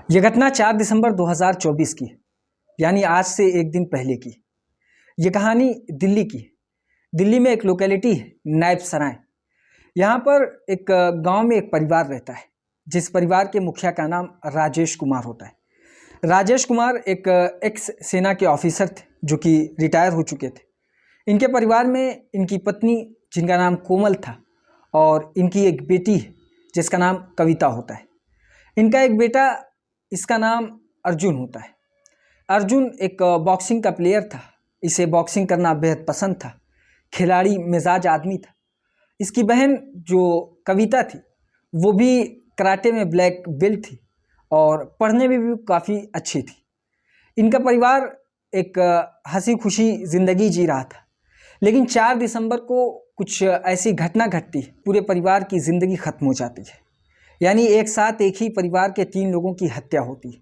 ये घटना 4 दिसंबर 2024 की, यानी आज से एक दिन पहले की। ये कहानी दिल्ली की। दिल्ली में एक लोकेलिटी है नायब सराय। यहाँ पर एक गांव में एक परिवार रहता है, जिस परिवार के मुखिया का नाम राजेश कुमार होता है। राजेश कुमार एक एक्स सेना के ऑफिसर थे, जो कि रिटायर हो चुके थे। इनके परिवार में इनकी पत्नी, जिनका नाम कोमल था, और इनकी एक बेटी है जिसका नाम कविता होता है। इनका एक बेटा, इसका नाम अर्जुन होता है। अर्जुन एक बॉक्सिंग का प्लेयर था। इसे बॉक्सिंग करना बेहद पसंद था। खिलाड़ी मिजाज आदमी था। इसकी बहन जो कविता थी, वो भी कराटे में ब्लैक बेल्ट थी और पढ़ने में भी काफ़ी अच्छी थी। इनका परिवार एक हंसी खुशी ज़िंदगी जी रहा था। लेकिन 4 दिसंबर को कुछ ऐसी घटना घटती है, पूरे परिवार की ज़िंदगी ख़त्म हो जाती है। यानी एक साथ एक ही परिवार के 3 लोगों की हत्या होती है।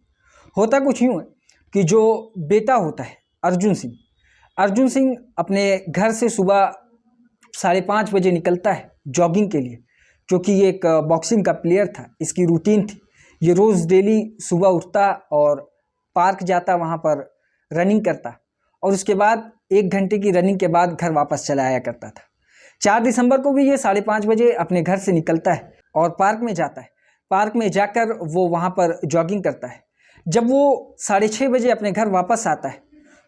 होता कुछ यूँ है कि जो बेटा होता है अर्जुन सिंह अपने घर से सुबह 5:30 बजे निकलता है जॉगिंग के लिए, क्योंकि ये एक बॉक्सिंग का प्लेयर था। इसकी रूटीन थी, ये रोज़ डेली सुबह उठता और पार्क जाता, वहाँ पर रनिंग करता और उसके बाद 1 घंटे की रनिंग के बाद घर वापस चला आया करता था। 4 दिसंबर को भी ये 5:30 बजे अपने घर से निकलता है और पार्क में जाता है। पार्क में जाकर वो वहाँ पर जॉगिंग करता है। जब वो 6:30 बजे अपने घर वापस आता है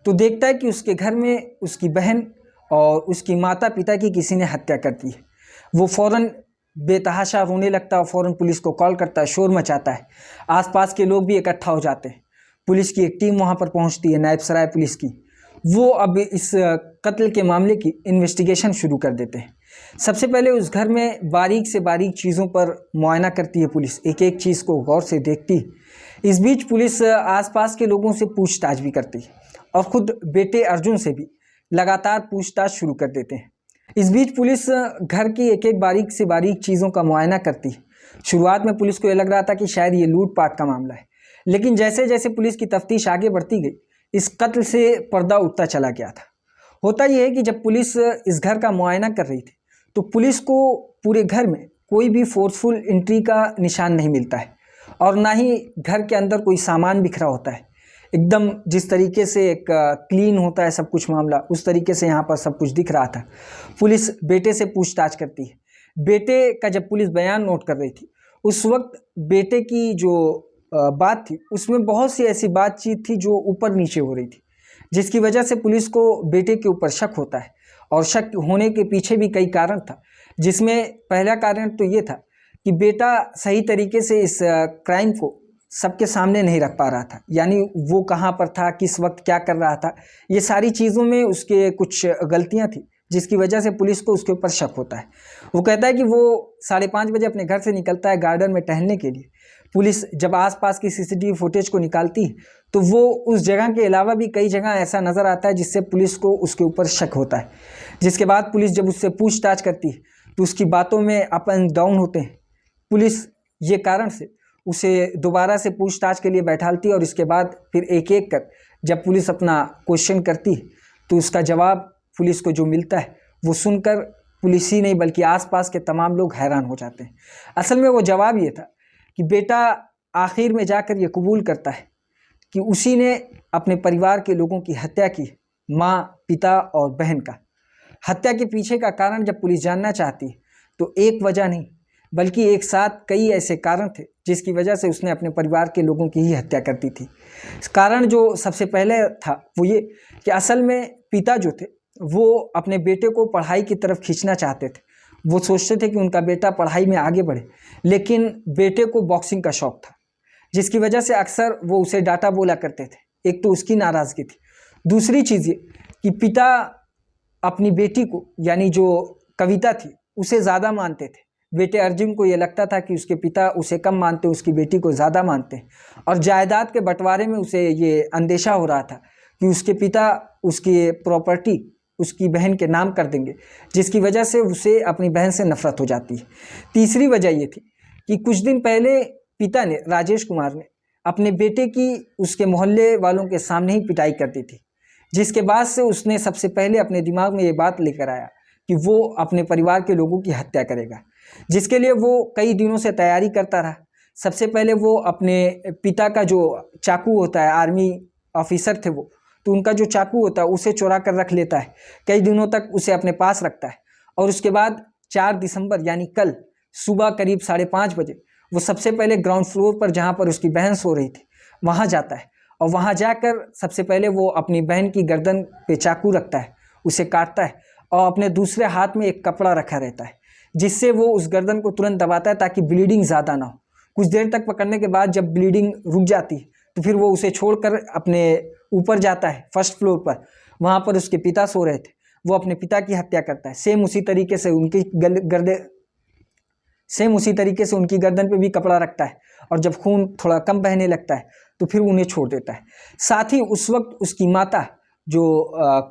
तो देखता है कि उसके घर में उसकी बहन और उसकी माता पिता की किसी ने हत्या कर दी है। वो फ़ौरन बेतहाशा रोने लगता है और फ़ौरन पुलिस को कॉल करता है, शोर मचाता है। आसपास के लोग भी इकट्ठा हो जाते हैं। पुलिस की एक टीम वहाँ पर पहुँचती है, नायब सराय पुलिस की। वो अब इस कत्ल के मामले की इन्वेस्टिगेशन शुरू कर देते हैं। सबसे पहले उस घर में बारीक से बारीक चीज़ों पर मुआयना करती है पुलिस, एक एक चीज़ को गौर से देखती है। इस बीच पुलिस आसपास के लोगों से पूछताछ भी करती है और ख़ुद बेटे अर्जुन से भी लगातार पूछताछ शुरू कर देते हैं। इस बीच पुलिस घर की एक एक बारीक से बारीक चीज़ों का मुआयना करती है। शुरुआत में पुलिस को ये लग रहा था कि शायद ये लूटपाट का मामला है, लेकिन जैसे जैसे पुलिस की तफ्तीश आगे बढ़ती गई, इस कत्ल से पर्दा उठता चला गया था। होता यह है कि जब पुलिस इस घर का मुआयना कर रही थी तो पुलिस को पूरे घर में कोई भी फोर्सफुल एंट्री का निशान नहीं मिलता है और ना ही घर के अंदर कोई सामान बिखरा होता है। एकदम जिस तरीके से एक क्लीन होता है सब कुछ मामला, उस तरीके से यहाँ पर सब कुछ दिख रहा था। पुलिस बेटे से पूछताछ करती है। बेटे का जब पुलिस बयान नोट कर रही थी, उस वक्त बेटे की जो बात थी, उसमें बहुत सी ऐसी बातचीत थी जो ऊपर नीचे हो रही थी, जिसकी वजह से पुलिस को बेटे के ऊपर शक होता है। और शक होने के पीछे भी कई कारण था, जिसमें पहला कारण तो ये था कि बेटा सही तरीके से इस क्राइम को सबके सामने नहीं रख पा रहा था। यानी वो कहाँ पर था, किस वक्त क्या कर रहा था, ये सारी चीज़ों में उसके कुछ गलतियाँ थी, जिसकी वजह से पुलिस को उसके ऊपर शक होता है। वो कहता है कि वो 5:30 बजे अपने घर से निकलता है गार्डन में टहलने के लिए। पुलिस जब आसपास की सीसीटीवी फुटेज को निकालती है तो वो उस जगह के अलावा भी कई जगह ऐसा नज़र आता है जिससे पुलिस को उसके ऊपर शक होता है। जिसके बाद पुलिस जब उससे पूछताछ करती है तो उसकी बातों में अप एंड डाउन होते हैं। पुलिस ये कारण से उसे दोबारा से पूछताछ के लिए बैठालती है और इसके बाद फिर एक एक कर जब पुलिस अपना क्वेश्चन करती है तो उसका जवाब पुलिस को जो मिलता है वो सुनकर पुलिस ही नहीं बल्कि आसपास के तमाम लोग हैरान हो जाते हैं। असल में वो जवाब ये था कि बेटा आखिर में जाकर ये कबूल करता है कि उसी ने अपने परिवार के लोगों की हत्या की, माँ, पिता और बहन का। हत्या के पीछे का कारण जब पुलिस जानना चाहती है तो एक वजह नहीं बल्कि एक साथ कई ऐसे कारण थे जिसकी वजह से उसने अपने परिवार के लोगों की ही हत्या कर दी थी। कारण जो सबसे पहले था वो ये कि असल में पिता जो थे वो अपने बेटे को पढ़ाई की तरफ खींचना चाहते थे। वो सोचते थे कि उनका बेटा पढ़ाई में आगे बढ़े, लेकिन बेटे को बॉक्सिंग का शौक़ था, जिसकी वजह से अक्सर वो उसे डांटा बोला करते थे। एक तो उसकी नाराज़गी थी, दूसरी चीज़ ये कि पिता अपनी बेटी को, यानी जो कविता थी, उसे ज़्यादा मानते थे। बेटे अर्जुन को ये लगता था कि उसके पिता उसे कम मानते, उसकी बेटी को ज़्यादा मानते, और जायदाद के बंटवारे में उसे ये अंदेशा हो रहा था कि उसके पिता उसकी प्रॉपर्टी उसकी बहन के नाम कर देंगे, जिसकी वजह से उसे अपनी बहन से नफरत हो जाती है। तीसरी वजह ये थी कि कुछ दिन पहले पिता ने, राजेश कुमार ने, अपने बेटे की उसके मोहल्ले वालों के सामने ही पिटाई कर दी थी, जिसके बाद से उसने सबसे पहले अपने दिमाग में ये बात लेकर आया कि वो अपने परिवार के लोगों की हत्या करेगा, जिसके लिए वो कई दिनों से तैयारी करता रहा। सबसे पहले वो अपने पिता का जो चाकू होता है, आर्मी ऑफिसर थे वो, तो उनका जो चाकू होता है उसे चुरा कर रख लेता है, कई दिनों तक उसे अपने पास रखता है। और उसके बाद 4 दिसंबर यानी कल सुबह करीब 5:30 बजे वो सबसे पहले ग्राउंड फ्लोर पर, जहाँ पर उसकी बहन सो रही थी, वहाँ जाता है। और वहाँ जाकर सबसे पहले वो अपनी बहन की गर्दन पे चाकू रखता है, उसे काटता है, और अपने दूसरे हाथ में एक कपड़ा रखा रहता है, जिससे वो उस गर्दन को तुरंत दबाता है ताकि ब्लीडिंग ज़्यादा ना हो। कुछ देर तक पकड़ने के बाद जब ब्लीडिंग रुक जाती है तो फिर वो उसे छोड़कर अपने ऊपर जाता है, फर्स्ट फ्लोर पर। वहाँ पर उसके पिता सो रहे थे, वो अपने पिता की हत्या करता है। सेम उसी तरीके से उनकी गर्दन पे भी कपड़ा रखता है, और जब खून थोड़ा कम बहने लगता है तो फिर उन्हें छोड़ देता है। साथ ही उस वक्त उसकी माता जो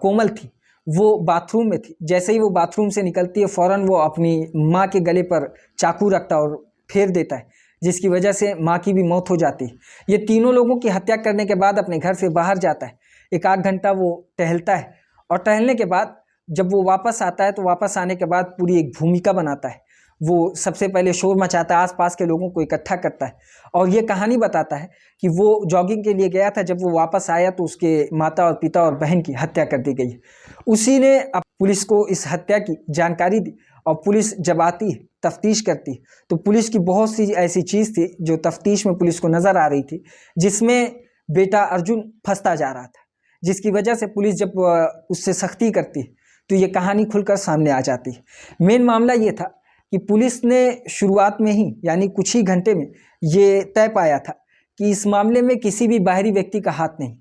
कोमल थी वो बाथरूम में थी। जैसे ही वो बाथरूम से निकलती है फ़ौरन वो अपनी माँ के गले पर चाकू रखता है और फेर देता है, जिसकी वजह से माँ की भी मौत हो जाती है। ये तीनों लोगों की हत्या करने के बाद अपने घर से बाहर जाता है, 1 आध घंटा वो टहलता है, और टहलने के बाद जब वो वापस आता है तो वापस आने के बाद पूरी एक भूमिका बनाता है। वो सबसे पहले शोर मचाता है, आसपास के लोगों को इकट्ठा करता है, और ये कहानी बताता है कि वो जॉगिंग के लिए गया था, जब वो वापस आया तो उसके माता और पिता और बहन की हत्या कर दी गई। उसी ने अब पुलिस को इस हत्या की जानकारी दी, और पुलिस जब आती है, तफ्तीश करती, तो पुलिस की बहुत सी ऐसी चीज़ थी जो तफ्तीश में पुलिस को नज़र आ रही थी, जिसमें बेटा अर्जुन फंसता जा रहा था, जिसकी वजह से पुलिस जब उससे सख्ती करती तो ये कहानी खुलकर सामने आ जाती। मेन मामला ये था कि पुलिस ने शुरुआत में ही, यानी कुछ ही घंटे में, ये तय पाया था कि इस मामले में किसी भी बाहरी व्यक्ति का हाथ नहीं।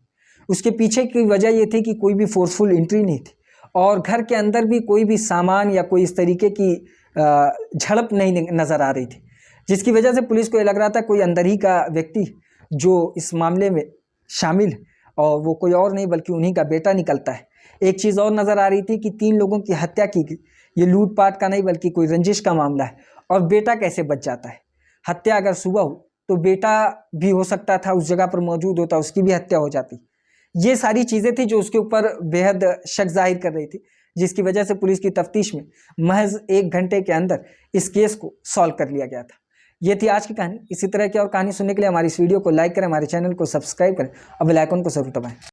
उसके पीछे की वजह ये थी कि कोई भी फोर्सफुल एंट्री नहीं थी, और घर के अंदर भी कोई भी सामान या कोई इस तरीके की झड़प नहीं नज़र आ रही थी, जिसकी वजह से पुलिस को ये लग रहा था कोई अंदर ही का व्यक्ति जो इस मामले में शामिल है, और वो कोई और नहीं बल्कि उन्हीं का बेटा निकलता है। एक चीज़ और नज़र आ रही थी कि 3 लोगों की हत्या की गई, ये लूटपाट का नहीं बल्कि कोई रंजिश का मामला है, और बेटा कैसे बच जाता है। हत्या अगर सुबह हो तो बेटा भी हो सकता था उस जगह पर मौजूद होता, उसकी भी हत्या हो जाती। ये सारी चीज़ें थी जो उसके ऊपर बेहद शक जाहिर कर रही थी, जिसकी वजह से पुलिस की तफ्तीश में महज 1 घंटे के अंदर इस केस को सॉल्व कर लिया गया था। ये थी आज की कहानी। इसी तरह की और कहानी सुनने के लिए हमारी इस वीडियो को लाइक करें, हमारे चैनल को सब्सक्राइब करें और बेल आइकन को जरूर दबाएं।